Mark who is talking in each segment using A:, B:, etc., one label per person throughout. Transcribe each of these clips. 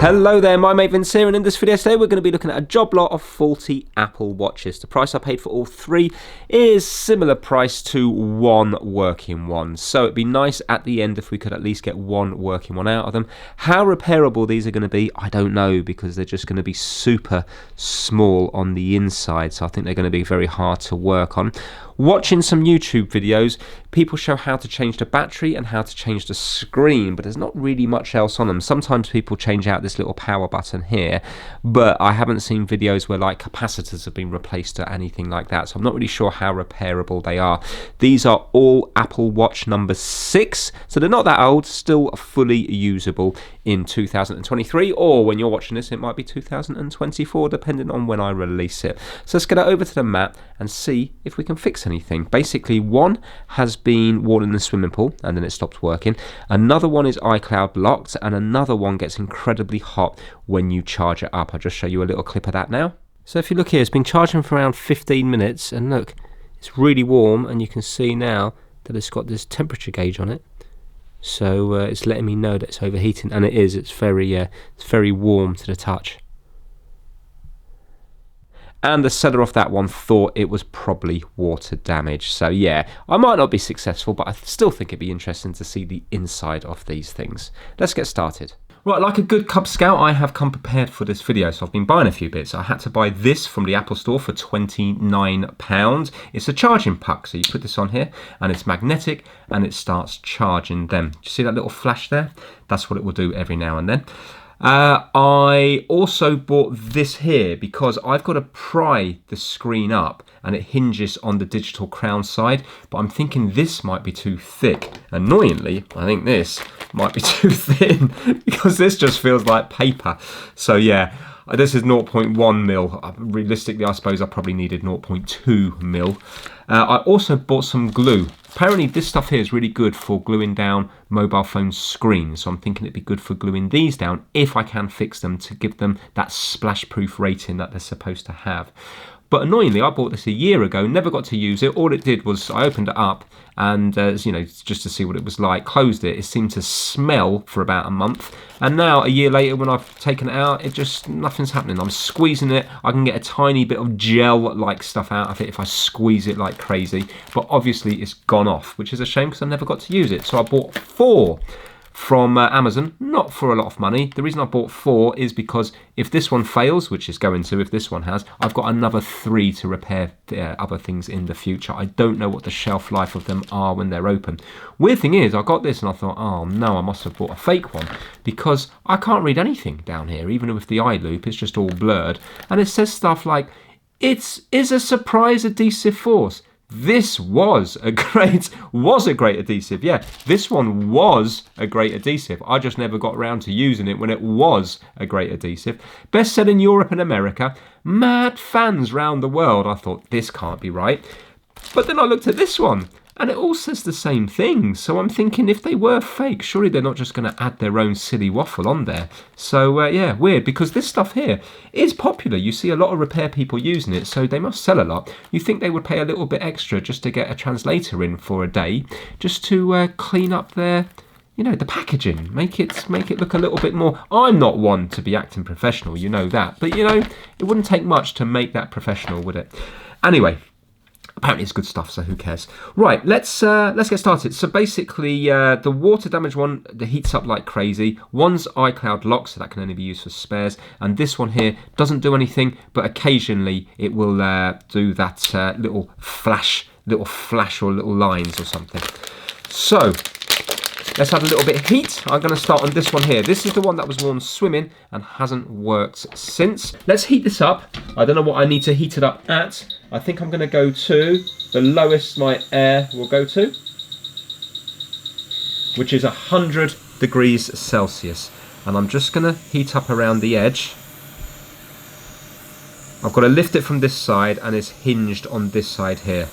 A: Hello there, my mate Vince here, and in this video today we're going to be looking at a job lot of 40 Apple Watches. The price I paid for all three is similar price to one working one, so it'd be nice at the end if we could at least get one working one out of them. How repairable these are going to be, I don't know, because they're just going to be super small on the inside, so I think they're going to be very hard to work on. Watching some YouTube videos, people show how to change the battery and how to change the screen, but there's not really much else on them. Sometimes people change out this little power button here, but I haven't seen videos where like capacitors have been replaced or anything like that, so I'm not really sure how repairable they are. These are all Apple Watch number 6, so they're not that old, still fully usable in 2023, or when you're watching this it might be 2024, depending on when I release it. So let's get it over to the mat and see if we can fix anything. Basically, one has been worn in the swimming pool and then it stopped working, another one is iCloud locked, and another one gets incredibly hot when you charge it up. I'll just show you a little clip of that now. So if you look here, it's been charging for around 15 minutes, and look, it's really warm, and you can see now that it's got this temperature gauge on it. So it's letting me know that it's overheating, and it is. It's very warm to the touch. And the seller of that one thought it was probably water damage. So yeah, I might not be successful, but I still think it'd be interesting to see the inside of these things. Let's get started. Right, like a good Cub Scout, I have come prepared for this video, so I've been buying a few bits. I had to buy this from the Apple Store for £29. It's a charging puck, so you put this on here, and it's magnetic, and it starts charging them. Do you see that little flash there? That's what it will do every now and then. I also bought this here because I've got to pry the screen up and it hinges on the digital crown side, but I'm thinking this might be too thick. Annoyingly, I think this might be too thin because this just feels like paper. So yeah, this is 0.1 mil. Realistically, I suppose I probably needed 0.2 mil. I also bought some glue. Apparently this stuff here is really good for gluing down mobile phone screens, so I'm thinking it'd be good for gluing these down if I can fix them to give them that splash proof rating that they're supposed to have. But annoyingly, I bought this a year ago, never got to use it. All it did was I opened it up and, you know, just to see what it was like, closed it. It seemed to smell for about a month. And now, a year later, when I've taken it out, nothing's happening. I'm squeezing it. I can get a tiny bit of gel-like stuff out of it if I squeeze it like crazy. But obviously, it's gone off, which is a shame because I never got to use it. So I bought 4 from Amazon, not for a lot of money. The reason I bought 4 is because if this one fails, which is going to if this one has, I've got another 3 to repair other things in the future. I don't know what the shelf life of them are when they're open. Weird thing is, I got this and I thought, oh no, I must have bought a fake one because I can't read anything down here, even with the eye loop, it's just all blurred. And it says stuff like, it is a surprise adhesive force. This was a great adhesive. Yeah, this one was a great adhesive. I just never got around to using it when it was a great adhesive. Best selling in Europe and America. Mad fans round the world. I thought, this can't be right. But then I looked at this one and it all says the same thing. So I'm thinking if they were fake, surely they're not just going to add their own silly waffle on there. So yeah, weird, because this stuff here is popular. You see a lot of repair people using it, so they must sell a lot. You think they would pay a little bit extra just to get a translator in for a day, just to clean up their, you know, the packaging, make it look a little bit more. I'm not one to be acting professional, you know that, but you know, it wouldn't take much to make that professional, would it? Anyway, apparently it's good stuff, so who cares? Right, let's get started. So basically, the water damage one, the heats up like crazy. One's iCloud locked, so that can only be used for spares. And this one here doesn't do anything, but occasionally it will do that little flash or little lines or something. So let's add a little bit of heat. I'm going to start on this one here. This is the one that was worn swimming and hasn't worked since. Let's heat this up. I don't know what I need to heat it up at. I think I'm going to go to the lowest my air will go to, which is 100 degrees Celsius. And I'm just going to heat up around the edge. I've got to lift it from this side and it's hinged on this side here.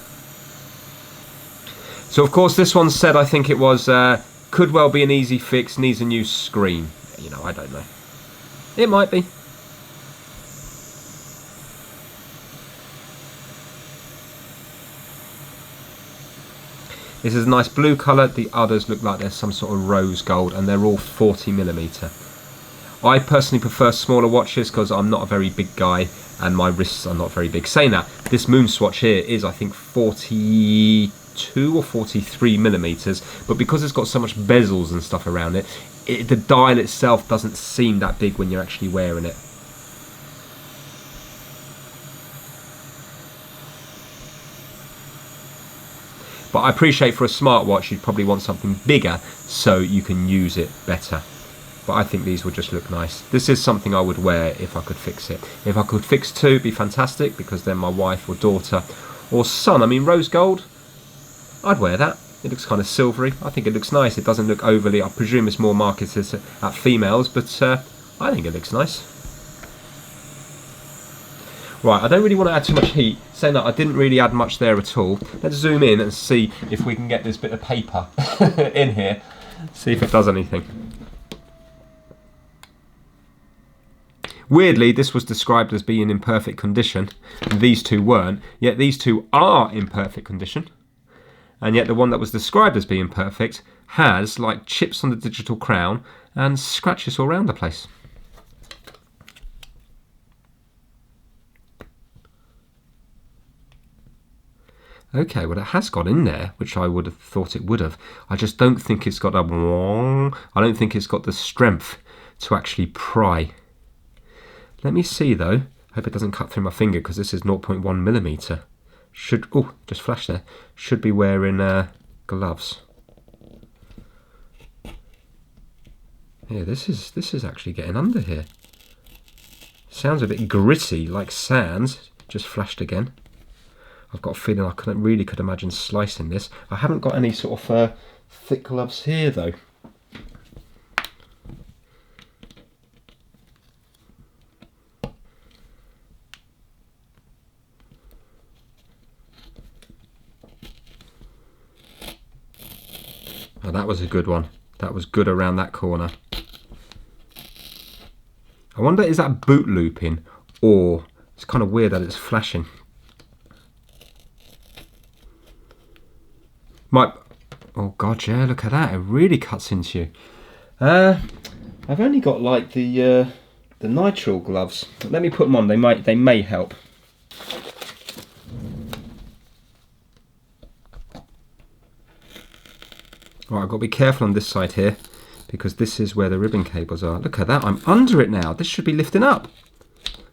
A: So of course this one said, I think it was, could well be an easy fix, needs a new screen. You know, I don't know. It might be. This is a nice blue colour. The others look like they're some sort of rose gold, and they're all 40mm. I personally prefer smaller watches because I'm not a very big guy and my wrists are not very big. Saying that, this moon swatch here is, I think, 42 or 43mm, but because it's got so much bezels and stuff around it, the dial itself doesn't seem that big when you're actually wearing it. But I appreciate for a smartwatch you'd probably want something bigger so you can use it better. But I think these would just look nice. This is something I would wear if I could fix it. If I could fix two, it'd be fantastic, because then my wife or daughter or son, I mean rose gold, I'd wear that. It looks kind of silvery. I think it looks nice. It doesn't look overly, I presume it's more marketed at females, but I think it looks nice. Right, I don't really want to add too much heat. Saying that, I didn't really add much there at all. Let's zoom in and see if we can get this bit of paper in here. See if it does anything. Weirdly, this was described as being in perfect condition, and these two weren't, yet these two are in perfect condition, and yet the one that was described as being perfect has like chips on the digital crown and scratches all around the place. Okay, well it has got in there, which I would have thought it would have. I just don't think it's got I don't think it's got the strength to actually pry. Let me see though. Hope it doesn't cut through my finger, because this is 0.1mm. Should, oh, just flashed there. Should be wearing gloves. Yeah, this is actually getting under here. Sounds a bit gritty, like sands. Just flashed again. I've got a feeling I could imagine slicing this. I haven't got any sort of thick gloves here though. Oh, that was a good one. That was good around that corner. I wonder, is that boot looping, or it's kind of weird that it's flashing. Oh god, yeah, look at that. It really cuts into you. I've only got like the nitrile gloves. Let me put them on. They may help. Right, I've got to be careful on this side here, because this is where the ribbon cables are. Look at that, I'm under it now. This should be lifting up.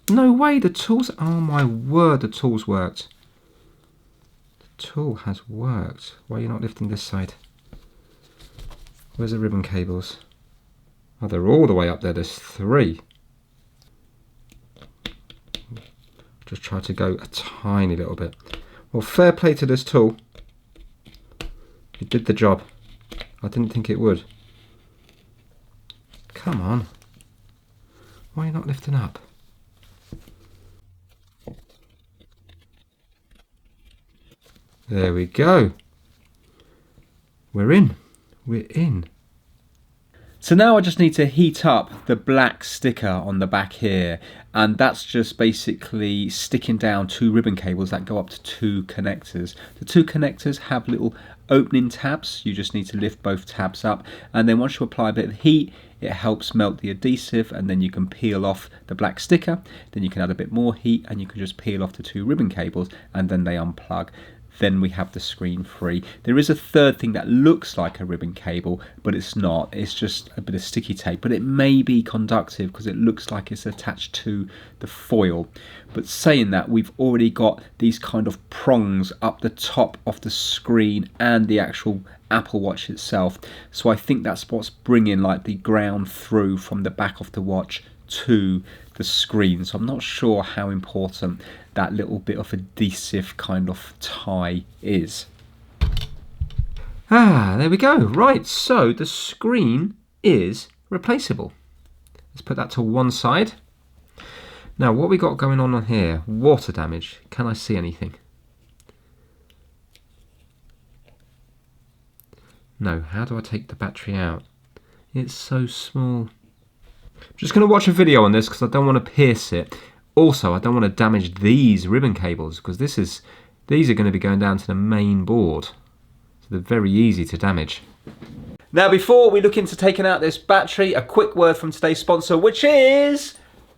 A: No way, the tools, oh my word, the tool's worked. The tool has worked. Why are you not lifting this side? Where's the ribbon cables? Oh, they're all the way up there, there's 3. Just try to go a tiny little bit. Well, fair play to this tool. It did the job. I didn't think it would. Come on. Why are you not lifting up? There we go. We're in. We're in. So now I just need to heat up the black sticker on the back here, and that's just basically sticking down 2 ribbon cables that go up to 2 connectors. The 2 connectors have little opening tabs. You just need to lift both tabs up, and then once you apply a bit of heat, it helps melt the adhesive, and then you can peel off the black sticker. Then you can add a bit more heat and you can just peel off the 2 ribbon cables, and then they unplug. Then we have the screen free. There is a third thing that looks like a ribbon cable, but it's not. It's just a bit of sticky tape, but it may be conductive because it looks like it's attached to the foil. But saying that, we've already got these kind of prongs up the top of the screen and the actual Apple Watch itself. So I think that's what's bringing like the ground through from the back of the watch to the screen. So I'm not sure how important that little bit of adhesive kind of tie is. There we go. Right, so the screen is replaceable. Let's put that to one side. Now, what we got going on here? Water damage. Can I see anything? No. How do I take the battery out? It's so small. I'm just going to watch a video on this because I don't want to pierce it. Also, I don't want to damage these ribbon cables because these are going to be going down to the main board. So they're very easy to damage. Now, before we look into taking out this battery, a quick word from today's sponsor, which is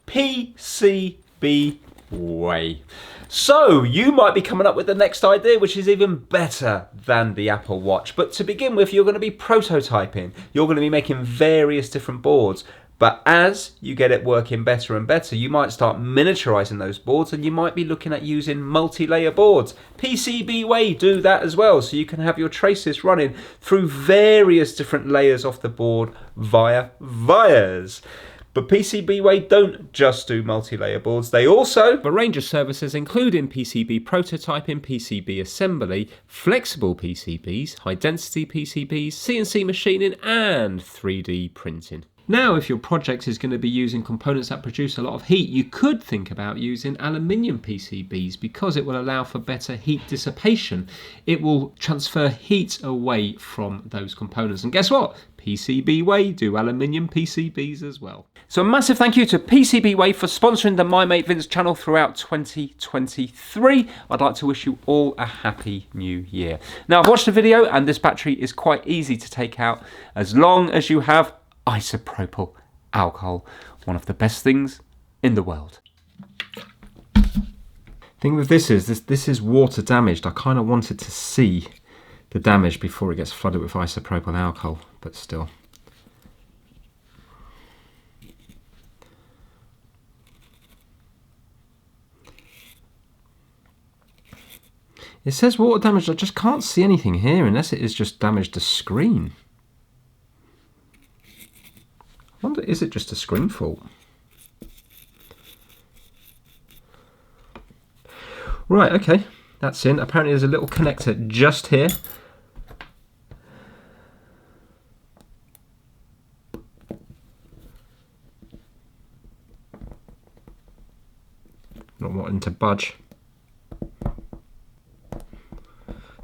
A: PCB Way. So you might be coming up with the next idea, which is even better than the Apple Watch. But to begin with, you're going to be prototyping. You're going to be making various different boards. But as you get it working better and better, you might start miniaturizing those boards, and you might be looking at using multi-layer boards. PCB Way do that as well, so you can have your traces running through various different layers of the board via wires. But PCB Way don't just do multi-layer boards, they also have a range of services including PCB prototyping, PCB assembly, flexible PCBs, high-density PCBs, CNC machining and 3D printing. Now, if your project is going to be using components that produce a lot of heat, you could think about using aluminium PCBs because it will allow for better heat dissipation. It will transfer heat away from those components. And guess what? PCB Way do aluminium PCBs as well. So a massive thank you to PCB Way for sponsoring the My Mate Vince channel throughout 2023. I'd like to wish you all a happy new year. Now, I've watched the video and this battery is quite easy to take out as long as you have isopropyl alcohol, one of the best things in the world. Thing with this is water damaged. I kind of wanted to see the damage before it gets flooded with isopropyl alcohol, but still. It says water damage. I just can't see anything here unless it is just damaged the screen. I wonder, is it just a screen fault? Right, okay, that's in. Apparently there's a little connector just here. Not wanting to budge.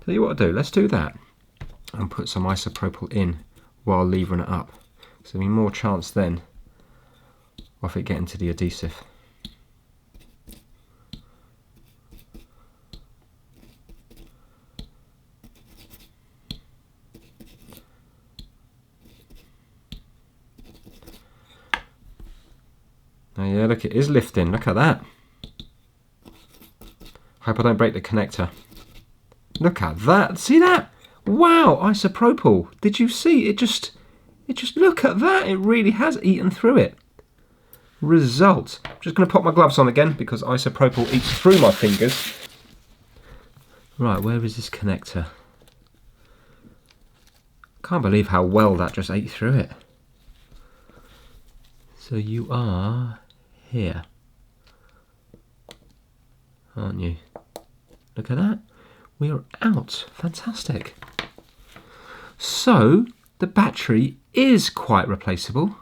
A: Tell you what I'll do, let's do that and put some isopropyl in while levering it up. So there'll be more chance then of it getting to the adhesive. Oh yeah, look, it is lifting, look at that. Hope I don't break the connector. Look at that, see that? Wow, isopropyl, did you see? It just look at that, it really has eaten through it. Result. I'm just going to pop my gloves on again because isopropyl eats through my fingers. Right, where is this connector? Can't believe how well that just ate through it. So you are here, aren't you? Look at that. We are out. Fantastic. So the battery is quite replaceable.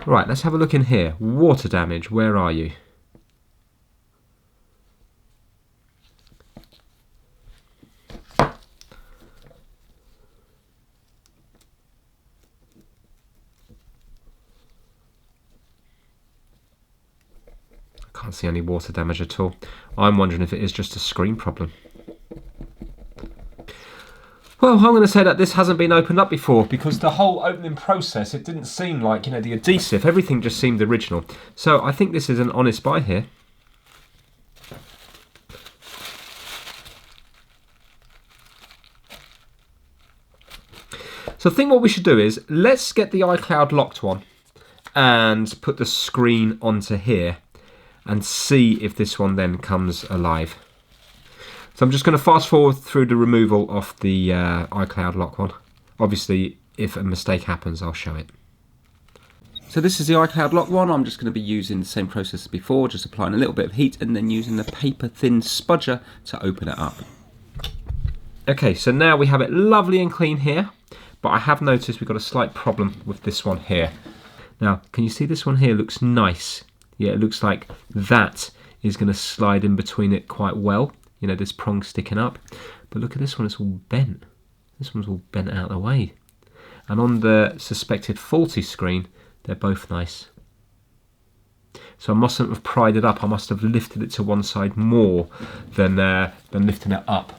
A: Right, let's have a look in here. Water damage, where are you? I can't see any water damage at all. I'm wondering if it is just a screen problem. Well, I'm going to say that this hasn't been opened up before because the whole opening process, it didn't seem like, you know, the adhesive, everything just seemed original. So I think this is an honest buy here. So I think what we should do is, let's get the iCloud locked one and put the screen onto here and see if this one then comes alive. So I'm just going to fast forward through the removal of the iCloud lock one. Obviously, if a mistake happens, I'll show it. So this is the iCloud lock one. I'm just going to be using the same process as before, just applying a little bit of heat and then using the paper thin spudger to open it up. Okay, so now we have it lovely and clean here, but I have noticed we've got a slight problem with this one here. Now, can you see this one here looks nice? Yeah, it looks like that is going to slide in between it quite well. You know, this prong sticking up. But look at this one, it's all bent. This one's all bent out of the way. And on the suspected faulty screen, they're both nice. So I mustn't have pried it up. I must have lifted it to one side more than lifting it up.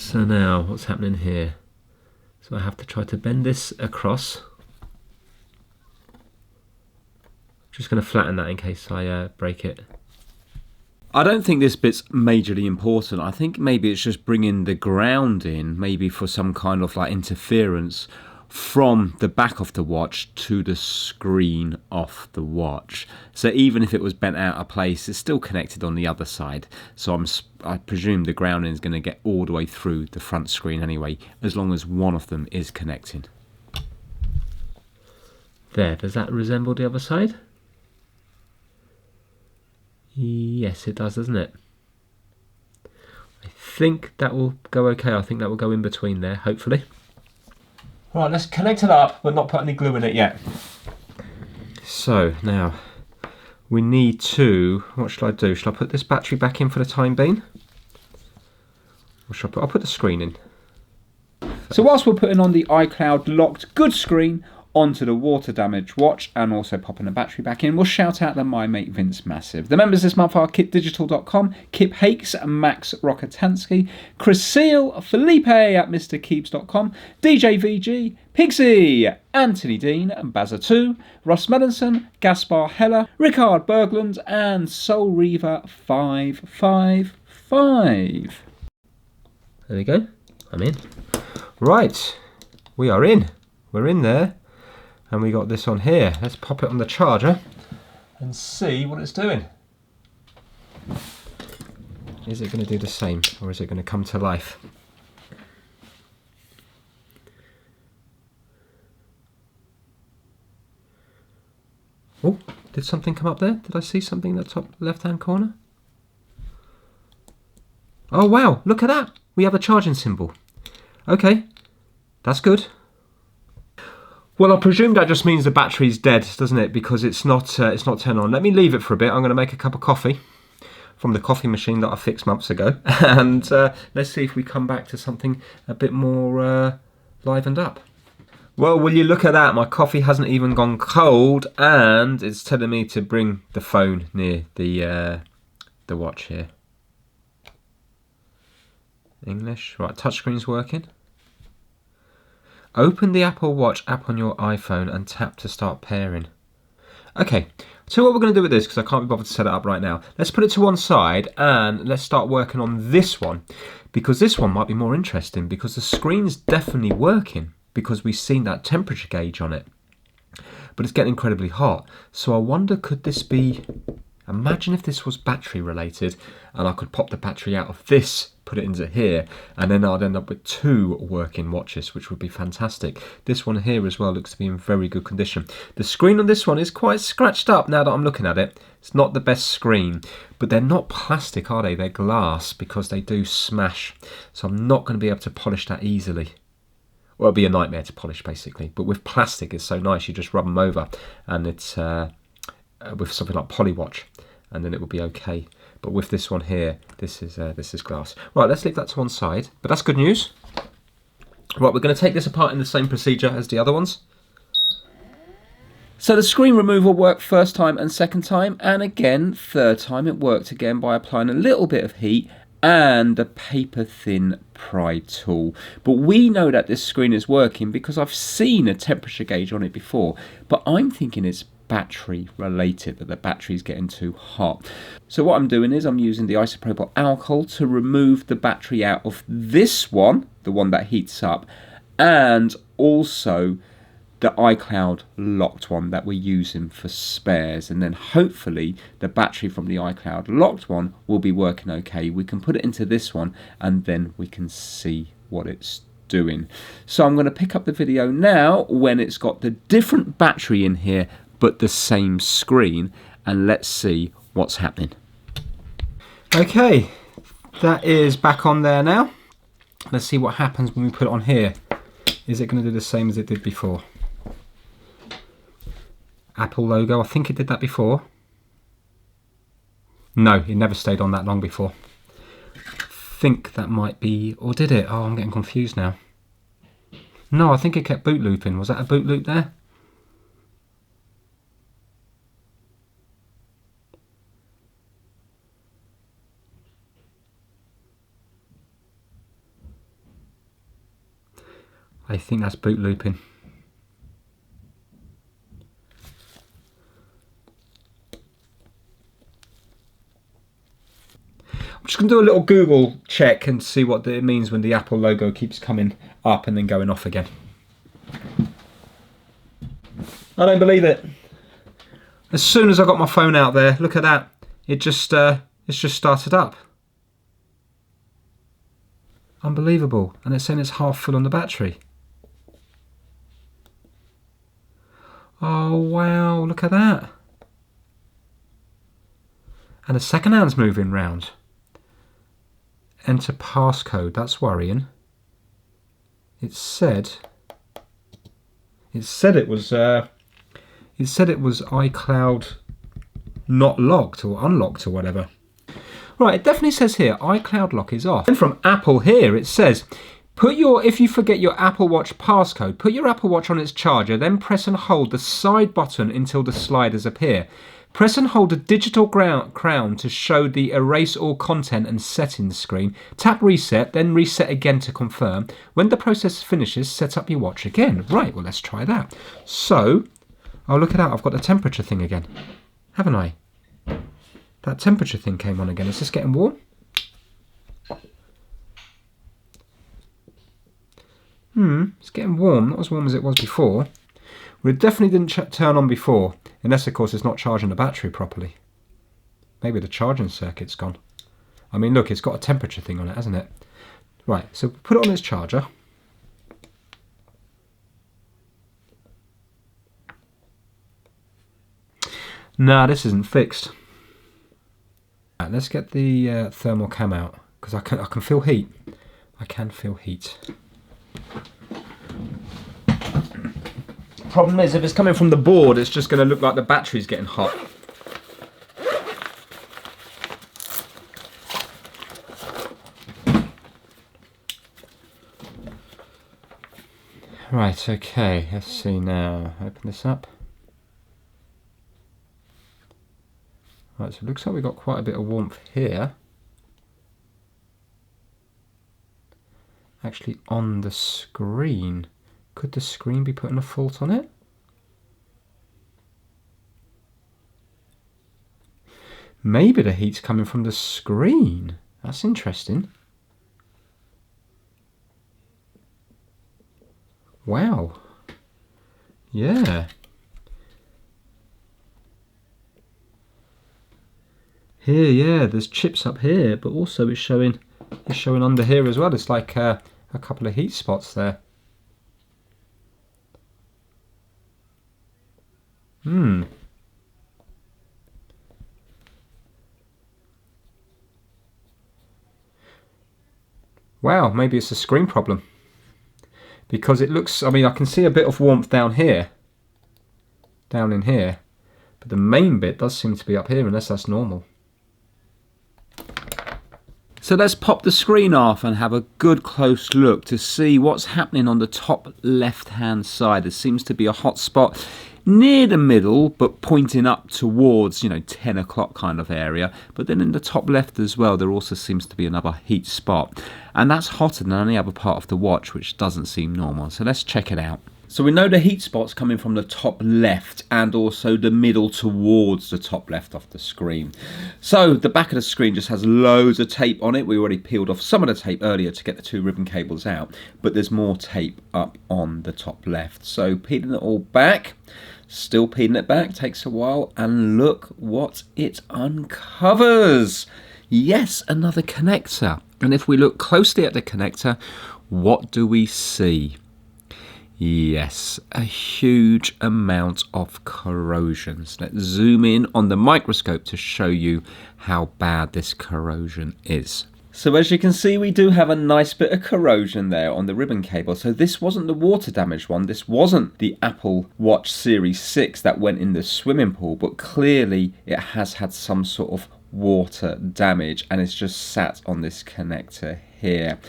A: So now what's happening here? So I have to try to bend this across. Just going to flatten that in case I break it. I don't think this bit's majorly important. I think maybe it's just bringing the ground in, maybe for some kind of like interference from the back of the watch to the screen of the watch. So even if it was bent out of place, it's still connected on the other side. So I presume the grounding is going to get all the way through the front screen anyway, as long as one of them is connecting. There, does that resemble the other side? Yes, it does, doesn't it? I think that will go okay. I think that will go in between there, hopefully. Right, let's connect it up, but not put any glue in it yet. So now we need to, what should I do? Should I put this battery back in for the time being? Or should I'll put the screen in. So whilst we're putting on the iCloud locked good screen onto the water damaged watch and also popping the battery back in, we'll shout out the My Mate Vince Massive. The members this month are kitdigital.com, Kip Hakes, Max Rokotansky, Chris Seal, Felipe at MrKeeps.com, DJ VG, Pixie, Anthony Dean, Bazza2, Ross Melanson, Gaspar Heller, Rickard Bergland and Soul Reaver 555. There we go, I'm in. Right, we are in. We're in there. And we got this on here. Let's pop it on the charger and see what it's doing. Is it going to do the same, or is it going to come to life? Oh, did something come up there? Did I see something in the top left-hand corner? Oh wow, look at that. We have a charging symbol. Okay, that's good. Well, I presume that just means the battery's dead, doesn't it? Because it's not turned on. Let me leave it for a bit. I'm going to make a cup of coffee from the coffee machine that I fixed months ago. And let's see if we come back to something a bit more livened up. Well, will you look at that? My coffee hasn't even gone cold and it's telling me to bring the phone near the watch here. English. Right, touchscreen's working. Open the Apple Watch app on your iPhone and tap to start pairing. Okay, so what we're going to do with this, because I can't be bothered to set it up right now, let's put it to one side and let's start working on this one, because this one might be more interesting, because the screen's definitely working, because we've seen that temperature gauge on it. But it's getting incredibly hot. So I wonder, could this be... Imagine if this was battery related and I could pop the battery out of this, put it into here, and then I'd end up with two working watches, which would be fantastic. This one here as well looks to be in very good condition. The screen on this one is quite scratched up now that I'm looking at it. It's not the best screen, but they're not plastic, are they? They're glass, because they do smash. So I'm not going to be able to polish that easily. Well, it'll be a nightmare to polish basically, but with plastic it's so nice, you just rub them over and it's with something like Polywatch, and then it will be okay. But with this one here, this is glass. Right, let's leave that to one side, but that's good news. Right, we're going to take this apart in the same procedure as the other ones. So the screen removal worked first time and second time, and again, third time it worked again by applying a little bit of heat and a paper thin pry tool. But we know that this screen is working because I've seen a temperature gauge on it before, but I'm thinking it's battery related, that the battery's getting too hot. So what I'm doing is I'm using the isopropyl alcohol to remove the battery out of this one, the one that heats up, and also the iCloud locked one that we're using for spares, and then hopefully the battery from the iCloud locked one will be working okay. We can put it into this one and then we can see what it's doing. So I'm going to pick up the video now when it's got the different battery in here but the same screen, and let's see what's happening. Okay, that is back on there now. Let's see what happens when we put it on here. Is it going to do the same as it did before? Apple logo, I think it did that before. No, it never stayed on that long before. I think that might be, or did it? Oh, I'm getting confused now. No, I think it kept boot looping. Was that a boot loop there? I think that's boot looping. I'm just going to do a little Google check and see what it means when the Apple logo keeps coming up and then going off again. I don't believe it. As soon as I got my phone out there, look at that. It's just started up. Unbelievable. And it's saying it's half full on the battery. Oh wow, look at that. And the second hand's moving round. Enter passcode, that's worrying. It said it was iCloud not locked or unlocked or whatever. Right, it definitely says here iCloud lock is off. And from Apple here it says if you forget your Apple Watch passcode, put your Apple Watch on its charger, then press and hold the side button until the sliders appear. Press and hold the digital crown to show the erase all content and settings screen. Tap reset, then reset again to confirm. When the process finishes, set up your watch again. Right, well, let's try that. So, oh, look at that. I've got the temperature thing again. Haven't I? That temperature thing came on again. Is this getting warm? It's getting warm. Not as warm as it was before. Well, it definitely didn't turn on before, unless of course it's not charging the battery properly. Maybe the charging circuit's gone. I mean, look, it's got a temperature thing on it, hasn't it? Right, so put it on its charger. Nah, this isn't fixed. Right, let's get the thermal cam out, because I can feel heat. I can feel heat. Problem is, if it's coming from the board, it's just going to look like the battery's getting hot. Right, okay, let's see now. Open this up. Right, so it looks like we've got quite a bit of warmth here. Actually on the screen. Could the screen be putting a fault on it? Maybe the heat's coming from the screen. That's interesting. Wow. Yeah. Here, yeah, there's chips up here, but also it's showing under here as well. It's like a couple of heat spots there. Wow, maybe it's a screen problem. Because it looks, I mean, I can see a bit of warmth down here. Down in here. But the main bit does seem to be up here, unless that's normal. So let's pop the screen off and have a good close look to see what's happening on the top left hand side. There seems to be a hot spot near the middle, but pointing up towards, 10 o'clock kind of area. But then in the top left as well, there also seems to be another heat spot. And that's hotter than any other part of the watch, which doesn't seem normal. So let's check it out. So we know the heat spot's coming from the top left and also the middle towards the top left of the screen. So the back of the screen just has loads of tape on it. We already peeled off some of the tape earlier to get the two ribbon cables out, but there's more tape up on the top left. So peeling it all back, still peeling it back, takes a while, and look what it uncovers. Yes, another connector. And if we look closely at the connector, what do we see? Yes, a huge amount of corrosion. So let's zoom in on the microscope to show you how bad this corrosion is. So as you can see, we do have a nice bit of corrosion there on the ribbon cable. So this wasn't the water damaged one. This wasn't the Apple Watch Series 6 that went in the swimming pool, but clearly it has had some sort of water damage, and it's just sat on this connector here.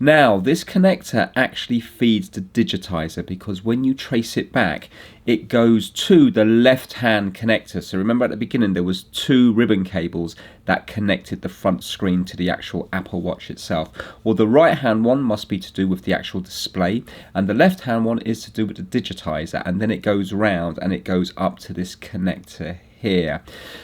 A: Now, this connector actually feeds the digitizer, because when you trace it back, it goes to the left-hand connector. So remember at the beginning there was 2 ribbon cables that connected the front screen to the actual Apple Watch itself. Well, the right-hand one must be to do with the actual display, and the left-hand one is to do with the digitizer, and then it goes round and it goes up to this connector here.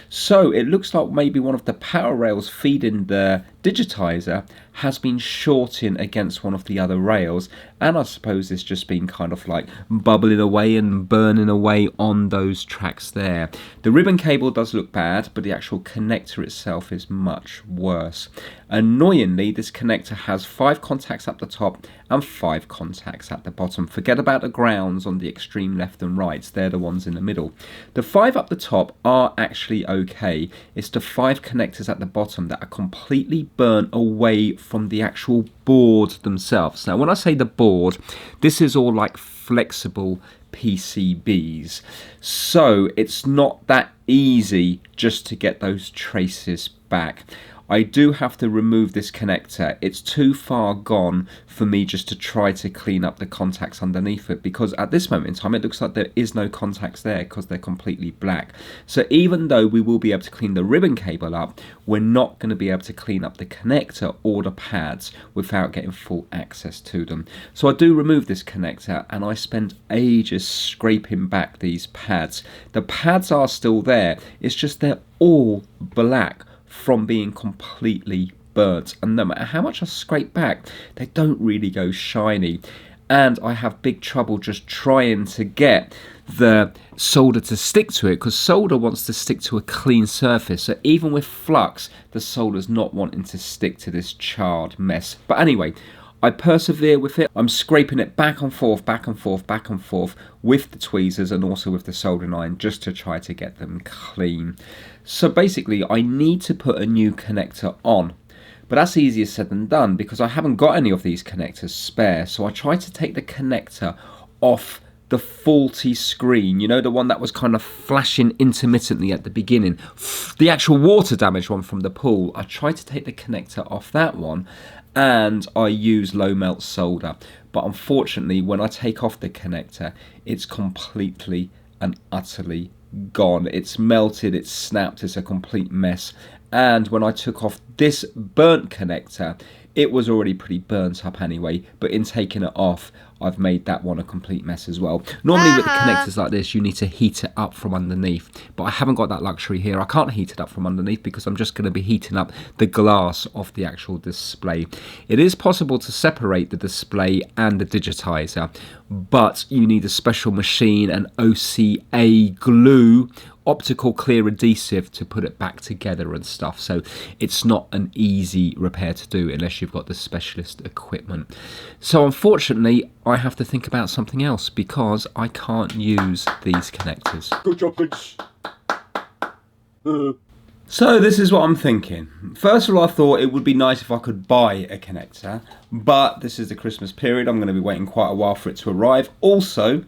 A: So it looks like maybe one of the power rails feeding the digitizer has been shorting against one of the other rails, and I suppose it's just been kind of like bubbling away and burning away on those tracks there. The ribbon cable does look bad, but the actual connector itself is much worse. Annoyingly, this connector has 5 contacts at the top and 5 contacts at the bottom. Forget about the grounds on the extreme left and right, they're the ones in the middle. The 5 up the top are actually okay. It's the 5 connectors at the bottom that are completely burnt away from the actual board themselves. Now, when I say the board, this is all like flexible PCBs, so it's not that easy just to get those traces back. I do have to remove this connector. It's too far gone for me just to try to clean up the contacts underneath it, because at this moment in time it looks like there is no contacts there because they're completely black. So even though we will be able to clean the ribbon cable up, we're not going to be able to clean up the connector or the pads without getting full access to them. So I do remove this connector, and I spend ages scraping back these pads. The pads are still there, it's just they're all black from being completely burnt, and no matter how much I scrape back, they don't really go shiny, and I have big trouble just trying to get the solder to stick to it, because solder wants to stick to a clean surface. So even with flux, the solder's not wanting to stick to this charred mess. But anyway, I persevere with it. I'm scraping it back and forth, back and forth, back and forth with the tweezers and also with the soldering iron, just to try to get them clean. So basically, I need to put a new connector on. But that's easier said than done, because I haven't got any of these connectors spare. So I tried to take the connector off the faulty screen, you know, the one that was kind of flashing intermittently at the beginning, the actual water damage one from the pool. I tried to take the connector off that one, and I use low melt solder, but unfortunately when I take off the connector, it's completely and utterly gone. It's melted, it's snapped, it's a complete mess. And when I took off this burnt connector, it was already pretty burnt up anyway, but in taking it off, I've made that one a complete mess as well. Normally with the connectors like this, you need to heat it up from underneath, but I haven't got that luxury here. I can't heat it up from underneath because I'm just going to be heating up the glass of the actual display. It is possible to separate the display and the digitizer, but you need a special machine and OCA glue, optical clear adhesive, to put it back together and stuff. So it's not an easy repair to do unless you've got the specialist equipment. So unfortunately, I have to think about something else because I can't use these connectors.
B: Good job, thanks.
A: So this is what I'm thinking. First of all, I thought it would be nice if I could buy a connector, but this is the Christmas period. I'm going to be waiting quite a while for it to arrive. Also,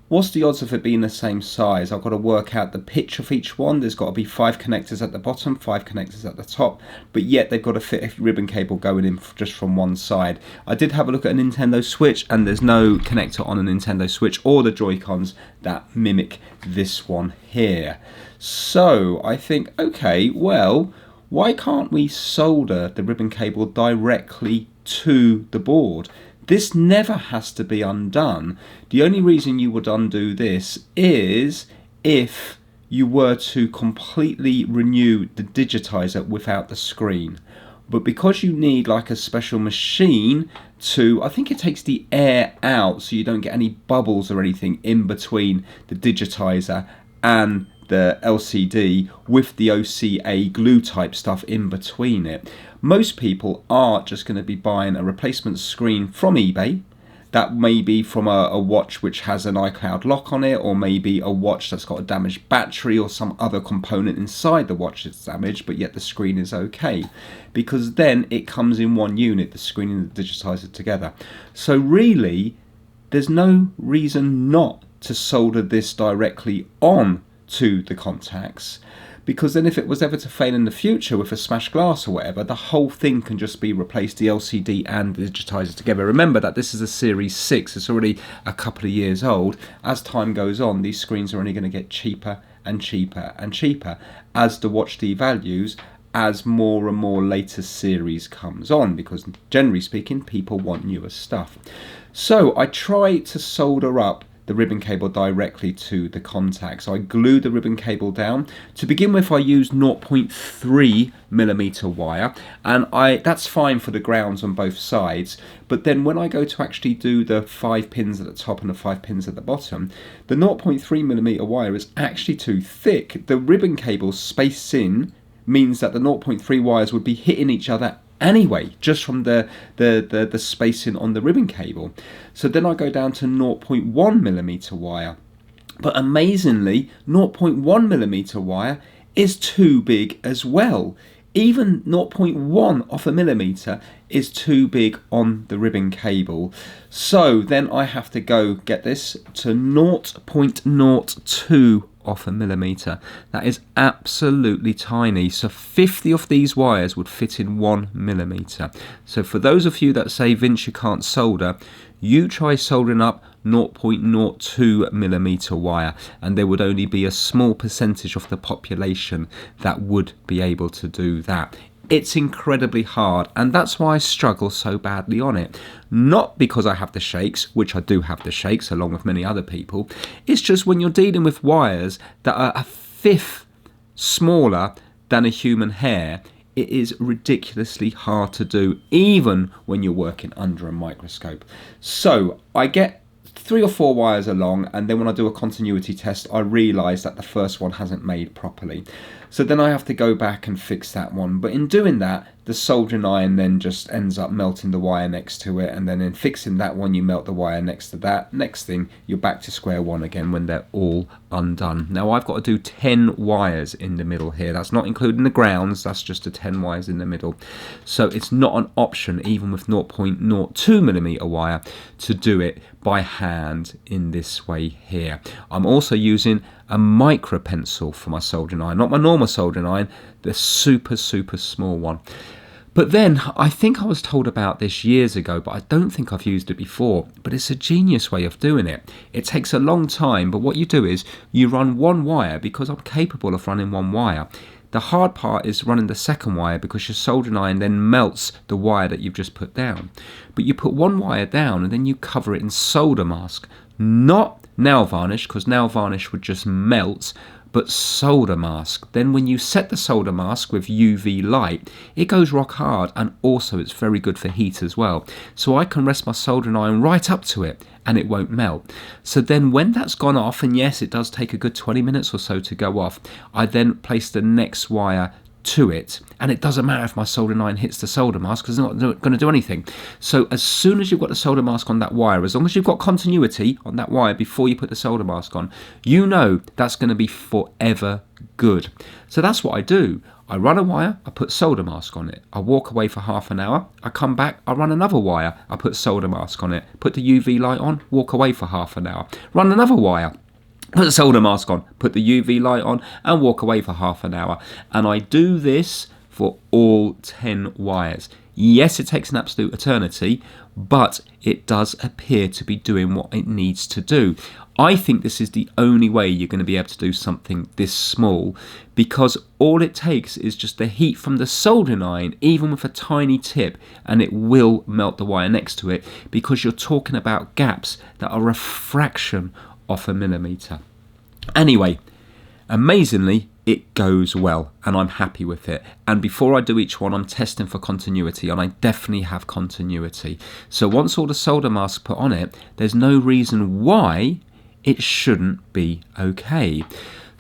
A: what's the odds of it being the same size? I've got to work out the pitch of each one. There's got to be 5 connectors at the bottom, 5 connectors at the top, but yet they've got to fit a ribbon cable going in just from one side. I did have a look at a Nintendo Switch, and there's no connector on a Nintendo Switch or the Joy-Cons that mimic this one here. So I think, okay, well, why can't we solder the ribbon cable directly to the board? This never has to be undone. The only reason you would undo this is if you were to completely renew the digitizer without the screen. But because you need like a special machine to, I think it takes the air out so you don't get any bubbles or anything in between the digitizer and the LCD with the OCA glue type stuff in between it. Most people are just going to be buying a replacement screen from eBay. That may be from a watch which has an iCloud lock on it, or maybe a watch that's got a damaged battery or some other component inside the watch that's damaged, but yet the screen is okay. Because then it comes in one unit, the screen and the digitizer together. So really, there's no reason not to solder this directly on to the contacts, because then if it was ever to fail in the future with a smashed glass or whatever, the whole thing can just be replaced, the LCD and the digitizer together. Remember that this is a Series 6, it's already a couple of years old. As time goes on, these screens are only going to get cheaper and cheaper and cheaper as the watch D values, as more and more later series comes on, because generally speaking people want newer stuff. So I try to solder up the ribbon cable directly to the contact. So I glue the ribbon cable down. To begin with, I use 0.3mm wire, and that's fine for the grounds on both sides. But then when I go to actually do the 5 pins at the top and the 5 pins at the bottom, the 0.3mm wire is actually too thick. The ribbon cable spaced in means that the 0.3 wires would be hitting each other anyway, just from the spacing on the ribbon cable. So then I go down to 0.1mm wire. But amazingly, 0.1mm wire is too big as well. Even 0.1 of a millimeter is too big on the ribbon cable. So then I have to go, get this, to 0.02 of a millimeter. That is absolutely tiny. So 50 of these wires would fit in 1 millimeter. So for those of you that say, Vince, you can't solder, you try soldering up 0.02 millimeter wire, and there would only be a small percentage of the population that would be able to do that. It's incredibly hard, and that's why I struggle so badly on it. Not because I have the shakes, which I do have the shakes along with many other people. It's just when you're dealing with wires that are a fifth smaller than a human hair, it is ridiculously hard to do, even when you're working under a microscope. So I get 3 or 4 wires along, and then when I do a continuity test, I realise that the first one hasn't made properly. So then I have to go back and fix that one. But in doing that, the soldering iron then just ends up melting the wire next to it, and then in fixing that one, you melt the wire next to that. Next thing, you're back to square one again when they're all undone. Now I've got to do 10 wires in the middle here. That's not including the grounds, that's just the 10 wires in the middle. So it's not an option, even with 0.02mm wire, to do it by hand in this way here. I'm also using a micro pencil for my soldering iron, not my normal soldering iron, the super small one. But then I think I was told about this years ago, but I don't think I've used it before. But it's a genius way of doing it. It takes a long time, but what you do is you run one wire, because I'm capable of running one wire. The hard part is running the second wire, because your soldering iron then melts the wire that you've just put down. But you put one wire down and then you cover it in solder mask, not nail varnish, because nail varnish would just melt, but solder mask. Then when you set the solder mask with UV light, it goes rock hard, and also it's very good for heat as well. So I can rest my soldering iron right up to it and it won't melt. So then when that's gone off, and yes, it does take a good 20 minutes or so to go off, I then place the next wire to it, and it doesn't matter if my soldering iron hits the solder mask, because it's not going to do anything. So as soon as you've got the solder mask on that wire, as long as you've got continuity on that wire before you put the solder mask on, you know that's going to be forever good. So that's what I do. I run a wire, I put solder mask on it, I walk away for half an hour, I come back, I run another wire, I put solder mask on it, put the UV light on, walk away for half an hour, run another wire, put the solder mask on, put the UV light on, and walk away for half an hour. And I do this for all 10 wires. Yes, it takes an absolute eternity, but it does appear to be doing what it needs to do. I think this is the only way you're going to be able to do something this small, because all it takes is just the heat from the soldering iron, even with a tiny tip, and it will melt the wire next to it, because you're talking about gaps that are a fraction of a millimeter. Anyway, amazingly, it goes well, and I'm happy with it. And before I do each one, I'm testing for continuity, and I definitely have continuity. So once all the solder masks put on it, there's no reason why it shouldn't be okay.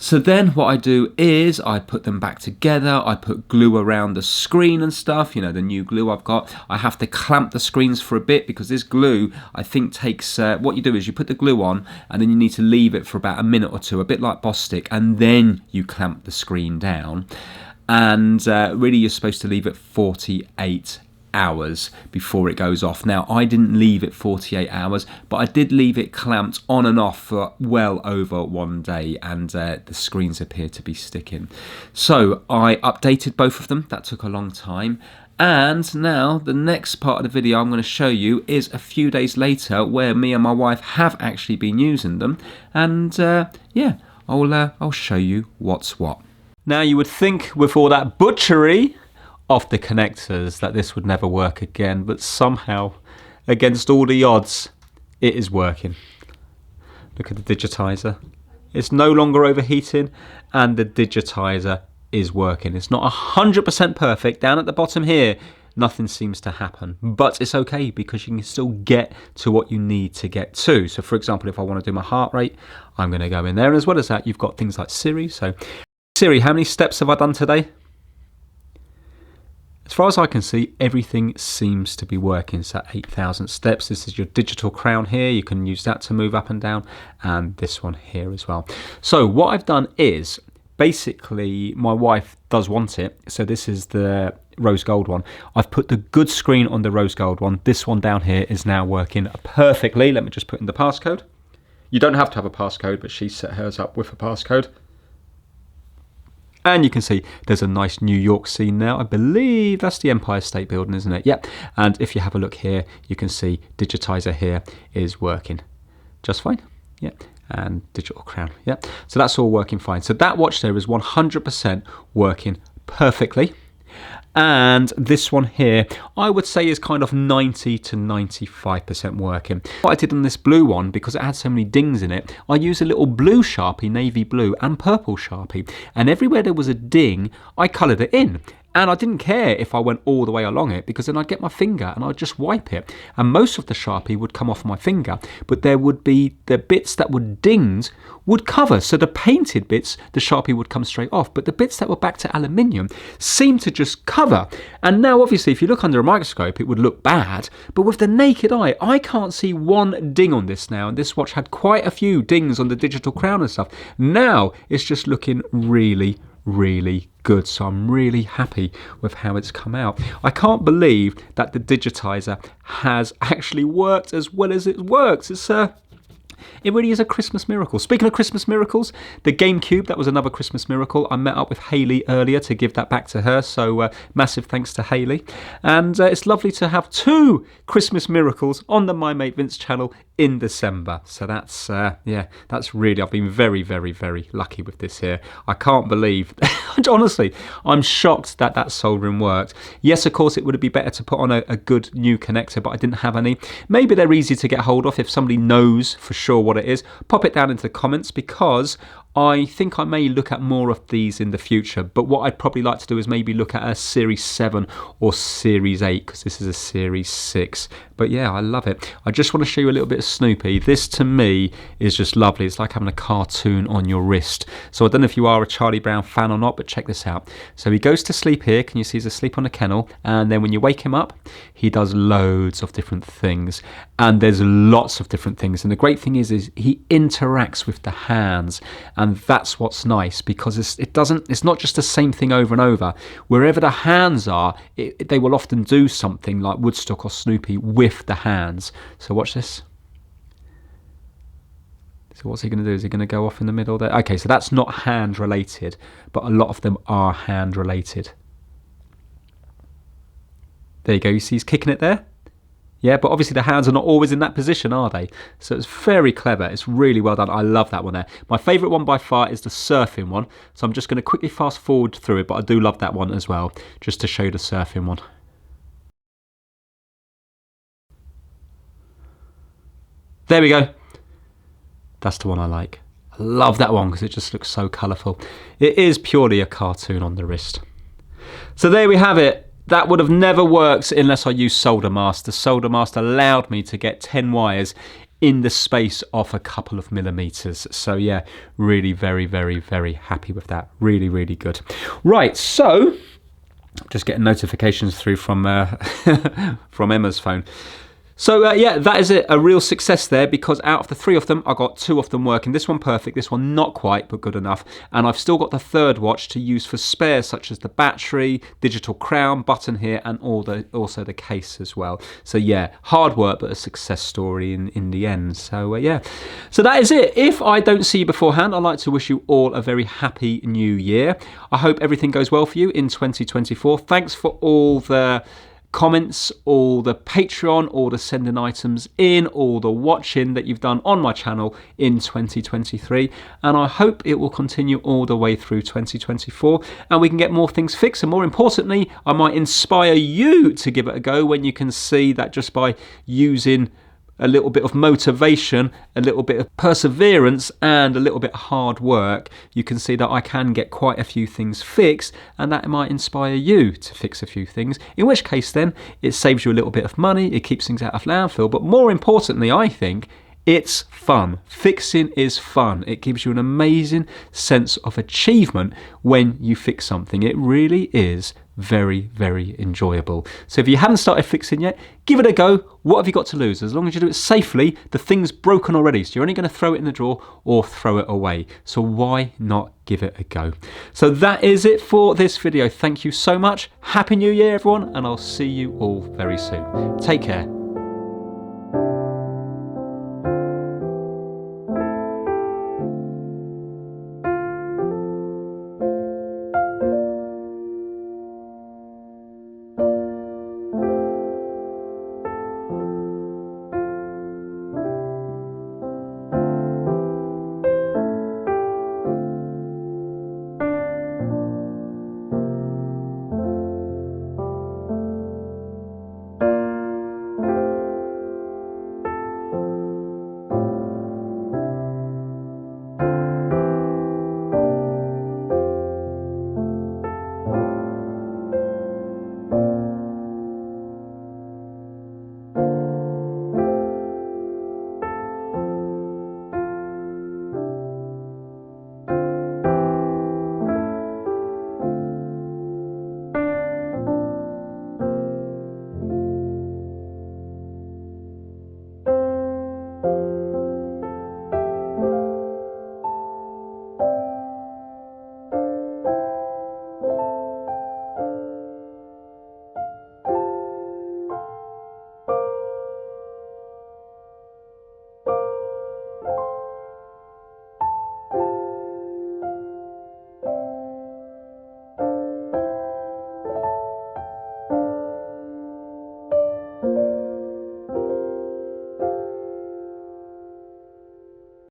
A: So then what I do is I put them back together, I put glue around the screen and stuff, you know, the new glue I've got. I have to clamp the screens for a bit, because this glue, I think, takes, what you do is you put the glue on and then you need to leave it for about a minute or two, a bit like Boss Stick, and then you clamp the screen down. And really you're supposed to leave it 48 hours before it goes off. Now, I didn't leave it 48 hours, but I did leave it clamped on and off for well over 1 day, and the screens appear to be sticking. So I updated both of them. That took a long time. And now the next part of the video I'm going to show you is a few days later, where me and my wife have actually been using them. And yeah, I'll show you what's what. Now, you would think with all that butchery of the connectors that this would never work again, but somehow, against all the odds, it is working. Look at the digitizer. It's no longer overheating, and the digitizer is working. It's not 100% perfect. Down at the bottom here, nothing seems to happen, but it's okay because you can still get to what you need to get to. So for example, if I want to do my heart rate, I'm going to go in there, and as well as that, you've got things like Siri. So Siri, how many steps have I done today? As far as I can see, everything seems to be working. So 8,000 steps. This is your digital crown here. You can use that to move up and down, and this one here as well. So what I've done is, basically, my wife does want it. So this is the rose gold one. I've put the good screen on the rose gold one. This one down here is now working perfectly. Let me just put in the passcode. You don't have to have a passcode, but she set hers up with a passcode. And you can see there's a nice New York scene now. I believe that's the Empire State Building, isn't it? Yep. And if you have a look here, you can see digitizer here is working just fine. Yep. And digital crown. Yep. So that's all working fine. So that watch there is 100% working perfectly. And this one here, I would say, is kind of 90 to 95% working. What I did on this blue one, because it had so many dings in it, I used a little blue Sharpie, navy blue, and purple Sharpie. And everywhere there was a ding, I coloured it in. And I didn't care if I went all the way along it, because then I'd get my finger and I'd just wipe it. And most of the Sharpie would come off my finger, but there would be the bits that were dinged would cover. So the painted bits, the Sharpie would come straight off, but the bits that were back to aluminium seemed to just cover. And now obviously if you look under a microscope, it would look bad, but with the naked eye, I can't see one ding on this now. And this watch had quite a few dings on the digital crown and stuff. Now it's just looking really good. So I'm really happy with how it's come out. I can't believe that the digitizer has actually worked as well as it works. It really is a Christmas miracle. Speaking of Christmas miracles, the GameCube, that was another Christmas miracle. I met up with Hayley earlier to give that back to her, so massive thanks to Hayley. And it's lovely to have 2 Christmas miracles on the My Mate Vince channel in December. So that's, yeah, that's really, I've been very lucky with this here. I can't believe, honestly, I'm shocked that that soldering worked. Yes, of course, it would be better to put on a good new connector, but I didn't have any. Maybe they're easy to get hold of. If somebody knows for sure what it is, pop it down into the comments, because I think I may look at more of these in the future. But what I'd probably like to do is maybe look at a Series 7 or Series 8, because this is a Series 6. But yeah, I love it. I just want to show you a little bit of Snoopy. This to me is just lovely. It's like having a cartoon on your wrist. So I don't know if you are a Charlie Brown fan or not, but check this out. So he goes to sleep here. Can you see he's asleep on a kennel? And then when you wake him up, he does loads of different things. And there's lots of different things. And the great thing is he interacts with the hands. And that's what's nice, because it's not just the same thing over and over. Wherever the hands are, they will often do something like Woodstock or Snoopy with the hands. So watch this. So what's he going to do? Is he going to go off in the middle there? Okay, so that's not hand related, but a lot of them are hand related. There you go. You see he's kicking it there? Yeah, but obviously the hands are not always in that position, are they? So it's very clever. It's really well done. I love that one there. My favourite one by far is the surfing one. So I'm just going to quickly fast forward through it, but I do love that one as well, just to show you the surfing one. There we go. That's the one I like. I love that one because it just looks so colourful. It is purely a cartoon on the wrist. So there we have it. That would have never worked unless I used Solder Master. Solder Master allowed me to get 10 wires in the space of a couple of millimeters. So yeah, really very happy with that. Really good. Right, so just getting notifications through from from Emma's phone. So yeah, that is it. A real success there, because out of the 3 of them, I got 2 of them working. This one perfect, this one not quite, but good enough. And I've still got the third watch to use for spares, such as the battery, digital crown, button here, and also the case as well. So yeah, hard work, but a success story in the end. So yeah, so that is it. If I don't see you beforehand, I'd like to wish you all a very happy new year. I hope everything goes well for you in 2024. Thanks for all the comments, all the Patreon, all the sending items in, all the watching that you've done on my channel in 2023, and I hope it will continue all the way through 2024 and we can get more things fixed, and more importantly, I might inspire you to give it a go when you can see that just by using a little bit of motivation, a little bit of perseverance, and a little bit of hard work, you can see that I can get quite a few things fixed, and that might inspire you to fix a few things, in which case then it saves you a little bit of money, it keeps things out of landfill, but more importantly, I think it's fun. Fixing is fun. It gives you an amazing sense of achievement when you fix something. It really is very, very enjoyable. So if you haven't started fixing yet, give it a go. What have you got to lose? As long as you do it safely, the thing's broken already, so you're only going to throw it in the drawer or throw it away. So why not give it a go? So that is it for this video. Thank you so much. Happy New Year, everyone, and I'll see you all very soon. Take care.